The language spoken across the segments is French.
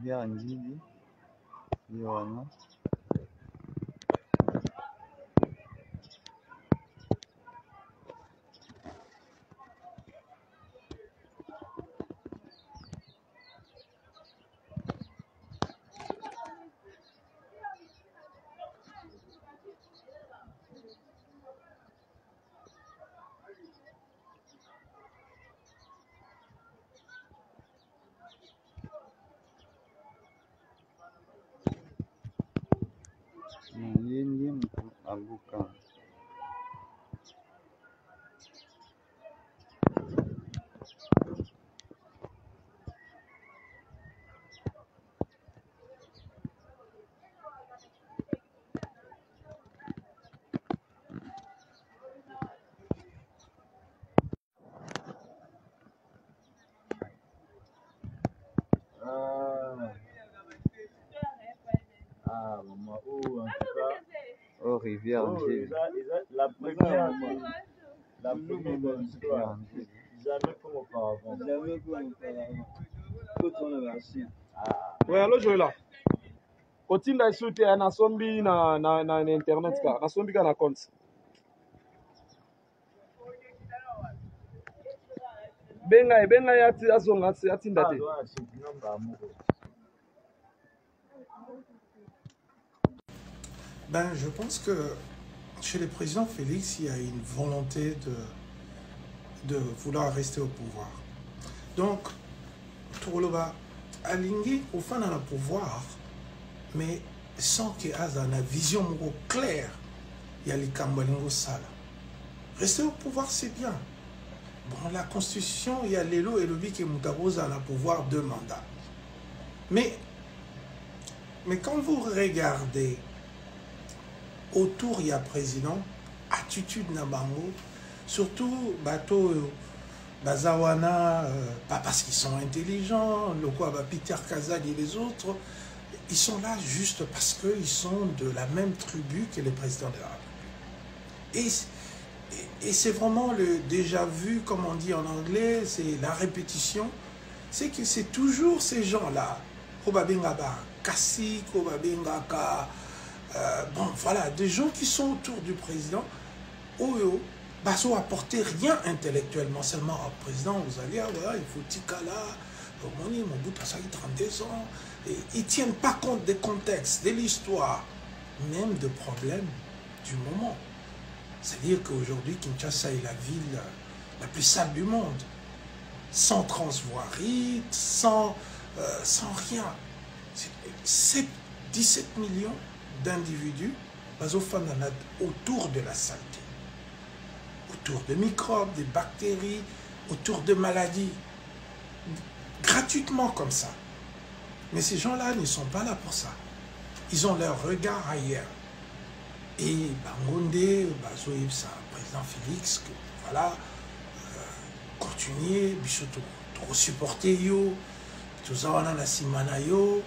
rivière Ngili Yohana. Yindi Abuka. Maman, en tout cas. Oh, rivière Ngili. La première de l'histoire. Jamais comme auparavant. Jamais comme auparavant. Quand on est assis. Oui, alors je là. Kotinda isute na sombi na internet ka. Na sombi ka na compte. Benga ya azonga atinda te. Ben, je pense que chez le président Félix, il y a une volonté de vouloir rester au pouvoir. Donc, Touroloba, aligné au fond dans le pouvoir, mais sans qu'il y ait une vision claire, il y a les Kambalingo Sala. Rester au pouvoir, c'est bien. Bon, la Constitution, il y a l'élo et le bi qui Moutarouz à la pouvoir 2 mandats. Mais quand vous regardez autour, il y a président, attitude Nabango, surtout bateau Bazawana, pas parce qu'ils sont intelligents, le quoi, Peter Kazag et les autres, ils sont là juste parce qu'ils sont de la même tribu que le président de la République. Et c'est vraiment le déjà vu, comme on dit en anglais, c'est la répétition, c'est que c'est toujours ces gens-là, Kobabengaba, Kassi, Kobabengaka, bon, voilà, des gens qui sont autour du président, Oyo, Baso apporter rien intellectuellement, seulement au président, vous allez, ah, voilà, il faut Tikala, Moni, Mobutu, ça y 32 ans, et ils ne tiennent pas compte des contextes, de l'histoire, même de problèmes du moment. C'est-à-dire qu'aujourd'hui, Kinshasa est la ville la plus sale du monde, sans transvoirie, sans rien. C'est 17 millions d'individus autour de la saleté, autour de microbes, de bactéries, autour de maladies, gratuitement comme ça. Mais ces gens-là ne sont pas là pour ça. Ils ont leur regard ailleurs. Et Bangonde, Bazoïbsa, président Félix, que voilà, continuer, Bichoto, trop supporter yo, tout ça on a la simana yo,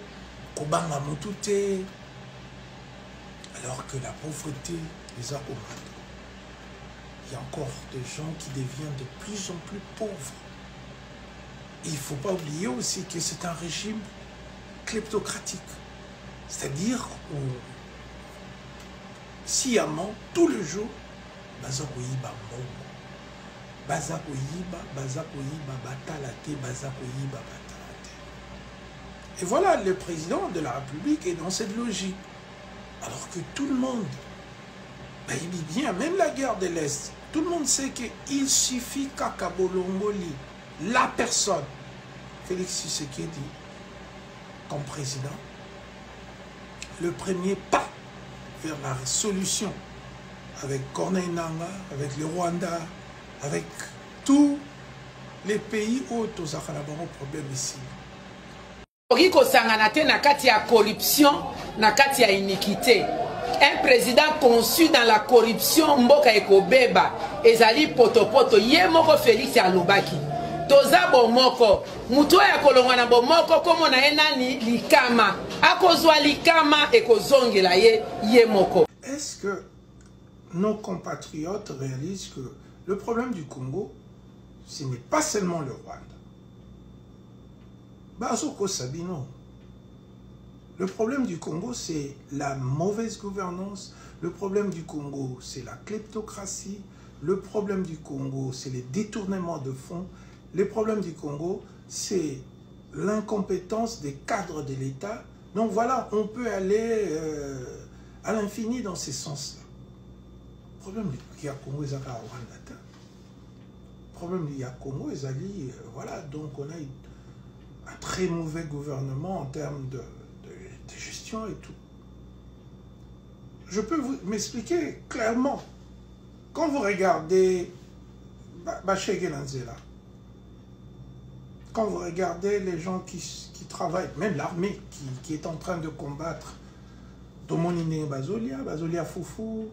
Kobanga Mutute, alors que la pauvreté les a combattus. Il y a encore des gens qui deviennent de plus en plus pauvres. Et il ne faut pas oublier aussi que c'est un régime kleptocratique. C'est-à-dire où sciemment, tout le jour, Bazakoyiba Mbongo. Bazakoyiba, Batalate, Bazakoyiba, Batalate. Et voilà, le président de la République est dans cette logique. Alors que tout le monde, il dit bien, même la guerre de l'Est, tout le monde sait qu'il suffit qu'Akabolongoli, la personne, Félix Tshisekedi, comme président, le premier pas vers la solution avec Corneille Nangaa, avec le Rwanda, avec tous les pays où tous les problèmes ici. Na kati ya corruption, na kati ya iniquité. Un président conçu dans la corruption, mboka ekobeba, ezali potopoto, ye moko Félix alobaki. Toza bomoko, mutu ya kolongwa na bomoko, komo na enani likama, akozwa likama ekozongela ye moko. Est-ce que nos compatriotes réalisent que le problème du Congo, ce n'est pas seulement le Rwanda? Bazoko Sabino, Le problème du Congo, c'est la mauvaise gouvernance. Le problème du Congo, c'est la kleptocratie. Le problème du Congo, c'est les détournements de fonds. Le problème du Congo, c'est l'incompétence des cadres de l'État. Donc voilà, on peut aller à l'infini dans ces sens-là. Le problème du Congo, c'est Rwanda. Le problème du Congo, c'est voilà, donc on a un très mauvais gouvernement en termes de gestion et tout. Je peux vous m'expliquer clairement. Quand vous regardez Baché Gelanzela, quand vous regardez les gens qui travaillent, même l'armée qui est en train de combattre Domonine Bazolia, Bazolia Foufou,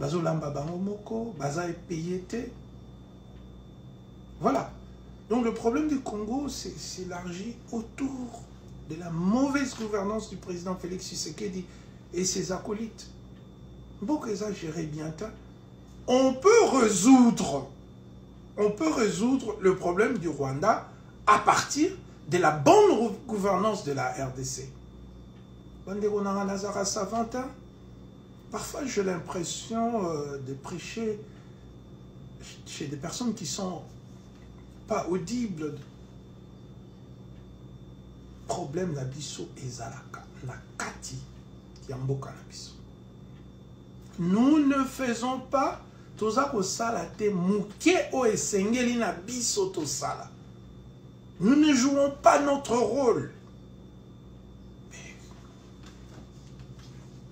Bazolamba Bangomoko, Bazaï Payete. Voilà. Donc le problème du Congo s'élargit autour de la mauvaise gouvernance du président Félix Tshisekedi et ses acolytes. Bon que ça géré bien. On peut résoudre le problème du Rwanda à partir de la bonne gouvernance de la RDC. Parfois j'ai l'impression de prêcher chez des personnes qui sont pas audibles. Problème na biso ezalaka na kati ya mboka na biso. Nous ne faisons pas toza kosala te muke o esengeli na biso tosala. Nous ne jouons pas notre rôle. Mais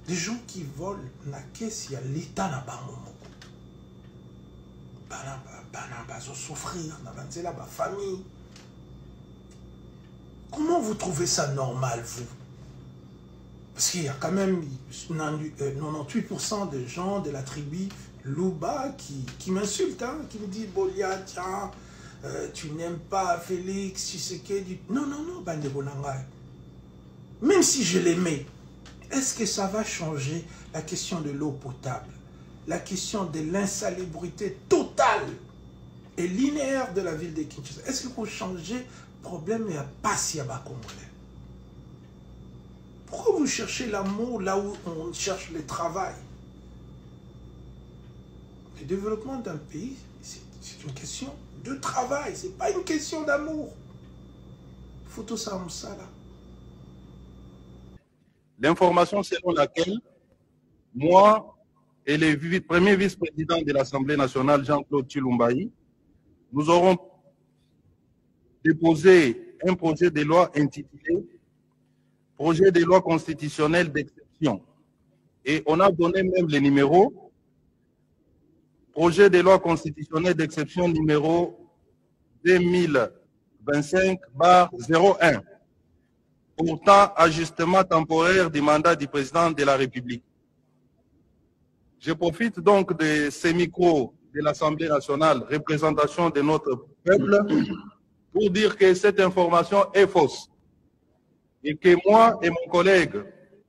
des gens qui volent na caisse ya l'état na bango moko. Bana bazo souffrir na banzela ba famille. Comment vous trouvez ça normal, vous? Parce qu'il y a quand même 98% de gens de la tribu Luba qui m'insultent, hein, qui me disent « Bolia, tiens, tu n'aimes pas Félix Tshisekedi. » Non, non, non, Bande Bonangai. Même si je l'aimais, est-ce que ça va changer la question de l'eau potable, la question de l'insalubrité totale et linéaire de la ville de Kinshasa? Est-ce qu'il faut changer problème et pas si à bas congolais? Pourquoi vous cherchez l'amour là où on cherche le travail? Le développement d'un pays, c'est une question de travail, c'est pas une question d'amour. Faut tout ça, là. L'information selon laquelle moi et le premier vice-président de l'Assemblée nationale, Jean-Claude Tshilumbayi, nous aurons déposé un projet de loi intitulé « Projet de loi constitutionnelle d'exception ». Et on a donné même le numéro « Projet de loi constitutionnelle d'exception numéro 2025/01 » portant ajustement temporaire du mandat du président de la République. Je profite donc de ces micros de l'Assemblée nationale, représentation de notre peuple, pour dire que cette information est fausse et que moi et mon collègue,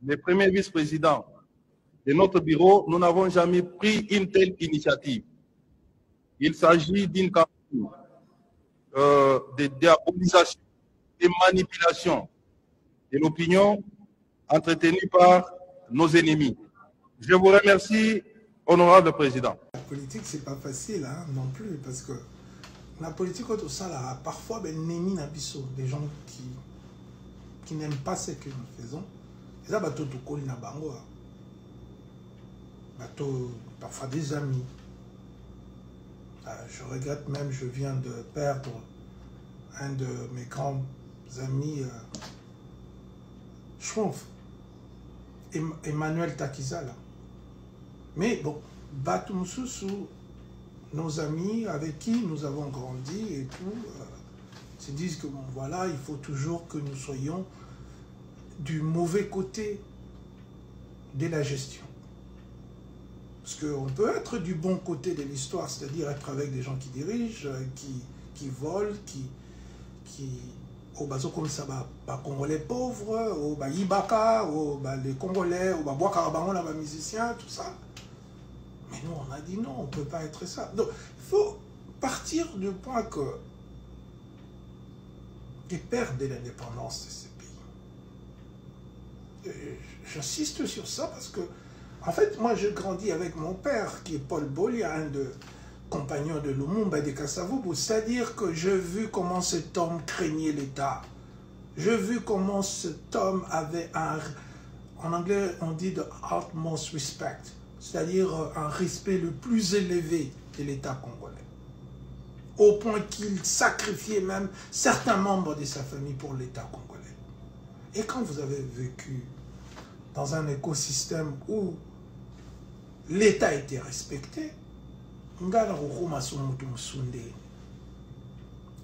le premier vice-président de notre bureau, nous n'avons jamais pris une telle initiative. Il s'agit d'une campagne de diabolisation, de manipulation de l'opinion entretenue par nos ennemis. Je vous remercie, honorable président. La politique, c'est pas facile hein, non plus, parce que la politique, tout ça, là, parfois, ben, des gens qui n'aiment pas ce que nous faisons. Et ça, parfois des amis. Je regrette même, je viens de perdre un de mes grands amis, Schroff, Emmanuel Takizala. Mais bon, Batumsusu, nos amis avec qui nous avons grandi et tout, se disent que bon, voilà, il faut toujours que nous soyons du mauvais côté de la gestion. Parce qu'on peut être du bon côté de l'histoire, c'est-à-dire être avec des gens qui dirigent, qui volent, qui au bazo comme ça, Congolais pauvres, au Ibaka, les Congolais, au Boakarabango, les musiciens, tout ça. Mais nous, on a dit non, on ne peut pas être ça. Donc, il faut partir du point que les pères de l'indépendance de ce pays, j'insiste sur ça parce que, en fait, moi, je grandis avec mon père, qui est Paul Bolia, un de compagnons de Lumumba et de Kasavubu. C'est-à-dire que j'ai vu comment cet homme craignait l'État. J'ai vu comment cet homme avait en anglais, on dit the utmost respect, c'est-à-dire un respect le plus élevé de l'État congolais. Au point qu'il sacrifiait même certains membres de sa famille pour l'État congolais. Et quand vous avez vécu dans un écosystème où l'État était respecté,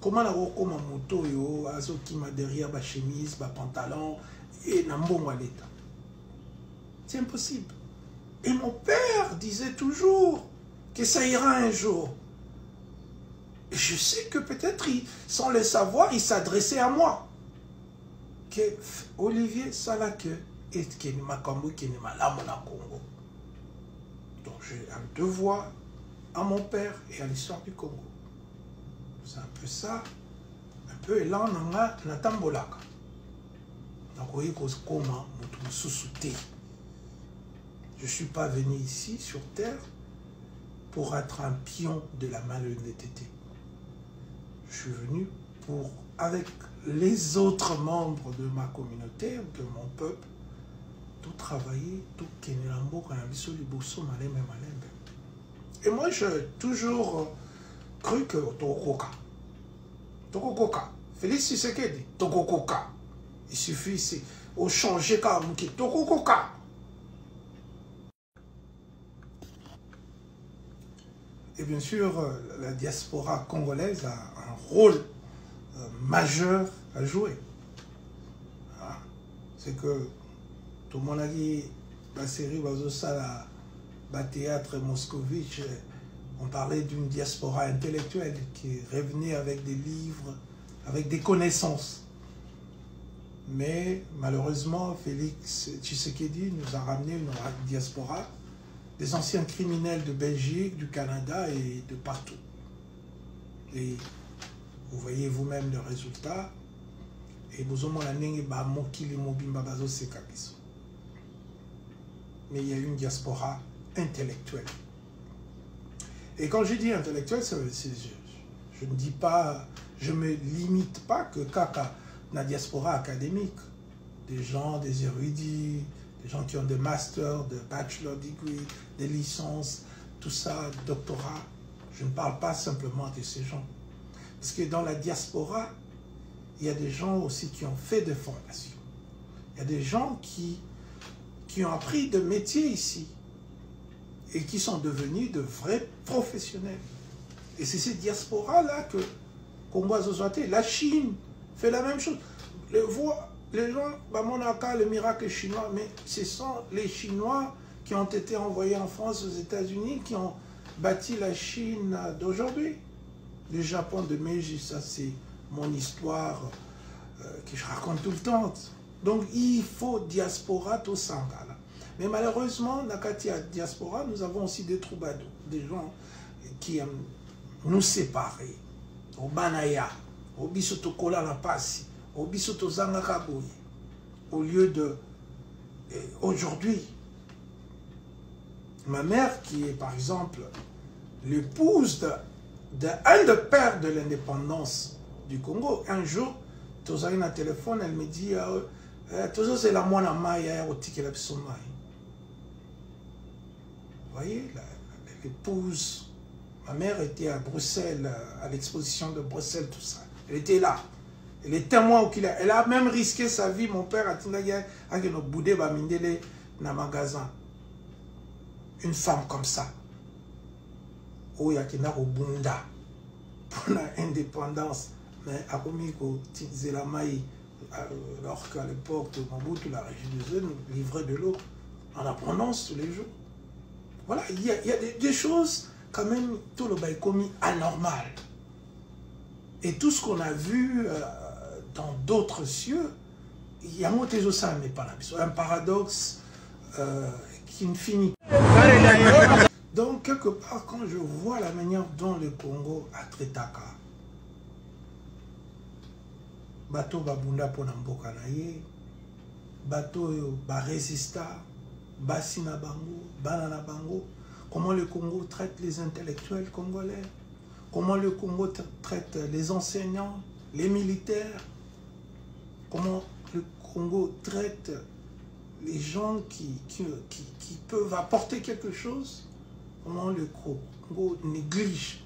comment la rokoma moto yo azokima derrière ba chemise, ba pantalon et nambongo à l'État? C'est impossible. Et mon père disait toujours que ça ira un jour. Et je sais que peut-être, sans le savoir, il s'adressait à moi. Que Olivier Salake est Makambo qui est malade na Congo. Donc j'ai un devoir à mon père et à l'histoire du Congo. C'est un peu ça, un peu élan na tambolaka. Donc vous voyez comment je ne suis pas venu ici sur terre pour être un pion de la malhonnêteté. Je suis venu pour, avec les autres membres de ma communauté, de mon peuple, tout travailler, tout kenelambo, et moi, j'ai toujours cru que Tokokoka, Félix Tshisekedi, Tokokoka, il suffit ici, au changer comme Tokokoka. Et bien sûr, la diaspora congolaise a un rôle majeur à jouer. C'est que tout le monde a dit, la série Bazosala, le théâtre Moscovitch, on parlait d'une diaspora intellectuelle qui revenait avec des livres, avec des connaissances. Mais malheureusement, Félix Tshisekedi nous a ramené une diaspora des anciens criminels de Belgique, du Canada et de partout. Et vous voyez vous-même le résultat. Et mais il y a une diaspora intellectuelle. Et quand je dis intellectuelle, je ne dis pas, je ne me limite pas que Kaka, la diaspora académique. Des gens, des érudits, des gens qui ont des masters, des bachelor degree, des licences, tout ça, doctorat. Je ne parle pas simplement de ces gens. Parce que dans la diaspora, il y a des gens aussi qui ont fait des formations. Il y a des gens qui ont appris de métiers ici et qui sont devenus de vrais professionnels. Et c'est ces diasporas-là que la Chine fait la même chose. Les gens, le miracle chinois, mais ce sont les Chinois qui ont été envoyés en France, aux États-Unis, qui ont bâti la Chine d'aujourd'hui. Le Japon de Meiji, ça c'est mon histoire que je raconte tout le temps. Donc il faut diaspora tout ça. Mais malheureusement, dans la diaspora, nous avons aussi des troubadours, des gens qui aiment nous séparer. Au Banaya, au Bisotokola la Passi, au Bisoto Zangakaboui, au lieu de... Aujourd'hui, ma mère qui est par exemple l'épouse d'un des pères de l'indépendance du Congo, un jour, Toza a un téléphone, elle me dit Toza c'est la moine Maya au ticket la Pissomai. Vous voyez, l'épouse, ma mère était à Bruxelles, à l'exposition de Bruxelles, tout ça. Elle était là. Elle est témoin au Kila. Elle a même risqué sa vie. Mon père a dit que nos boudés va mindele dans le magasin. Une femme comme ça. Où il y a qui n'a au Bunda pour l'indépendance. Mais à Komiko, Tizélamaï, alors qu'à l'époque de Mobutu, la régie de Zone nous livrait de l'eau en abondance tous les jours. Voilà, il y a des choses quand même, tout le bail commis anormal. Et tout ce qu'on a vu dans d'autres cieux, il y a un paradoxe qui ne finit pas. Donc, quelque part, quand je vois la manière dont le Congo a traité Taka, Bato Babunda Ponamboka Naye, bateau résista, Bassina Bango, Banana Bango, comment le Congo traite les intellectuels congolais, comment le Congo traite les enseignants, les militaires, comment le Congo traite les gens qui peuvent apporter quelque chose, comment le Congo néglige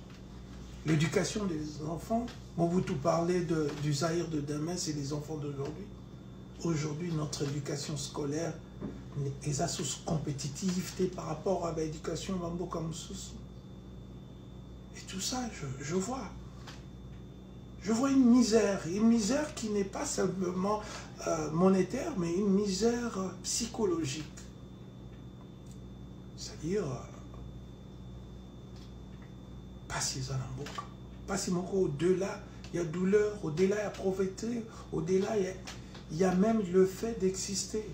l'éducation des enfants. Mobutu parlait du Zaïre de demain, c'est les enfants d'aujourd'hui. Aujourd'hui, notre éducation scolaire est à sous compétitivité par rapport à l'éducation Bamboka Moussousou. Et tout ça, je vois. Je vois une misère qui n'est pas simplement monétaire, mais une misère psychologique. C'est-à-dire, pas si Zanamboka, pas si Moko, au-delà, il y a douleur, au-delà, il y a pauvreté, au-delà, il y a même le fait d'exister.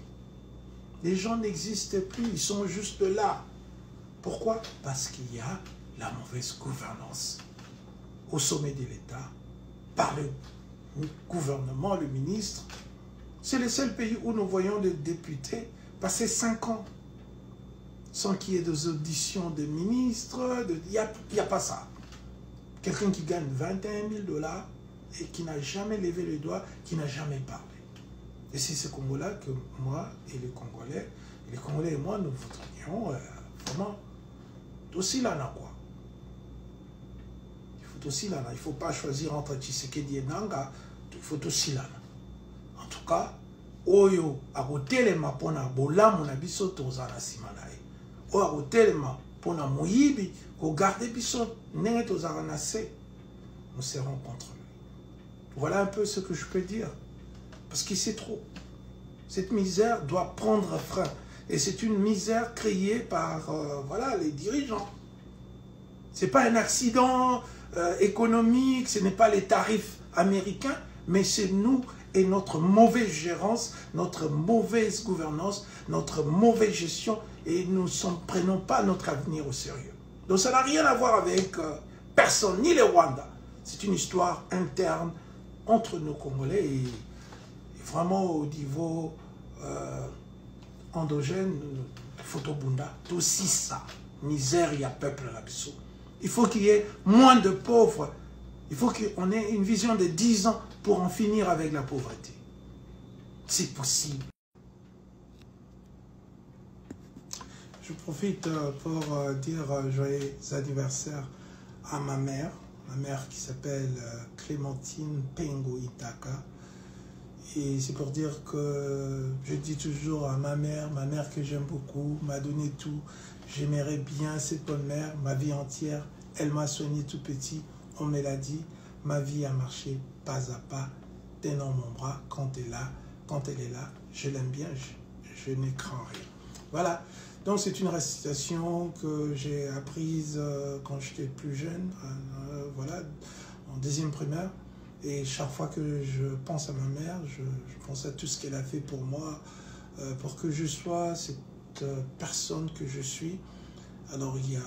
Les gens n'existent plus, ils sont juste là. Pourquoi? Parce qu'il y a la mauvaise gouvernance au sommet de l'État, par le gouvernement, le ministre. C'est le seul pays où nous voyons les députés passer 5 ans sans qu'il y ait des auditions de ministres. Il n'y a pas ça. Quelqu'un qui gagne 21 000 $ et qui n'a jamais levé le doigt, qui n'a jamais parlé. Et c'est ce Congo-là que moi et les Congolais et moi, nous voudrions vraiment aussi là, quoi. Il faut aussi là. Il ne faut pas choisir entre Tshisekedi et Nanga. Il faut aussi là. En tout cas, Oyo a telema pona bolamu na biso tozana simanae. Oyo a telema pona moyibi ko garder biso nenge tozana nase. Nous serons contre lui. Voilà un peu ce que je peux dire. Parce que c'est trop. Cette misère doit prendre fin. Et c'est une misère créée par voilà, les dirigeants. Ce n'est pas un accident économique, ce n'est pas les tarifs américains, mais c'est nous et notre mauvaise gérance, notre mauvaise gouvernance, notre mauvaise gestion, et nous ne prenons pas notre avenir au sérieux. Donc ça n'a rien à voir avec personne, ni les Rwandais. C'est une histoire interne entre nos Congolais et vraiment au niveau endogène, Photobunda, tout aussi ça, misère, il y a peuple là-dessous. Il faut qu'il y ait moins de pauvres. Il faut qu'on ait une vision de 10 ans pour en finir avec la pauvreté. C'est possible. Je profite pour dire joyeux anniversaire à ma mère qui s'appelle Clémentine Pengo Itaka. Et c'est pour dire que je dis toujours à ma mère que j'aime beaucoup, m'a donné tout. J'aimerais bien cette bonne mère, ma vie entière. Elle m'a soigné tout petit, on me l'a dit. Ma vie a marché pas à pas, tenant mon bras quand elle est là. Je l'aime bien, je ne crains rien. Voilà, donc c'est une récitation que j'ai apprise quand j'étais plus jeune, voilà, en 2e primaire. Et chaque fois que je pense à ma mère, je pense à tout ce qu'elle a fait pour moi, pour que je sois cette personne que je suis. Alors il y a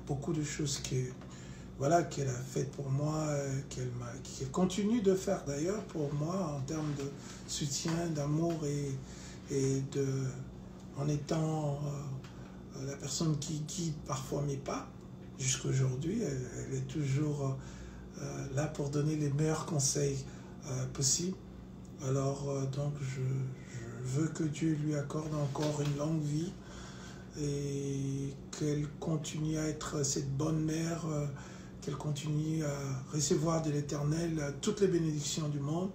beaucoup de choses qu'elle a faites pour moi, qu'elle continue de faire d'ailleurs pour moi en termes de soutien, d'amour et en étant la personne qui guide parfois mes pas. Jusqu'à aujourd'hui, elle est toujours là pour donner les meilleurs conseils possibles. Alors donc je veux que Dieu lui accorde encore une longue vie et qu'elle continue à être cette bonne mère, qu'elle continue à recevoir de l'Éternel toutes les bénédictions du monde.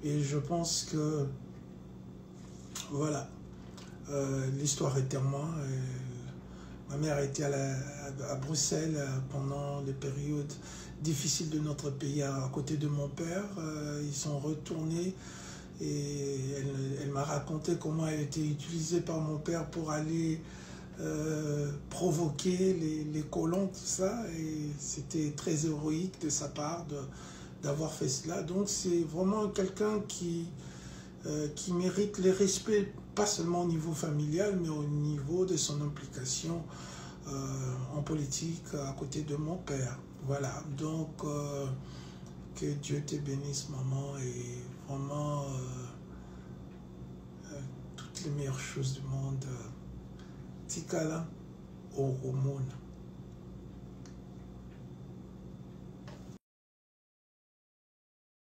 Et je pense que voilà, l'histoire est témoin. Ma mère a été à Bruxelles pendant les périodes difficiles de notre pays à côté de mon père. Ils sont retournés et elle m'a raconté comment elle était utilisée par mon père pour aller provoquer les colons, tout ça. Et c'était très héroïque de sa part d'avoir fait cela. Donc c'est vraiment quelqu'un qui mérite le respect, pas seulement au niveau familial, mais au niveau de son implication en politique à côté de mon père. Voilà, donc que Dieu te bénisse, maman, et vraiment les meilleures choses du monde. Tikala au Romone.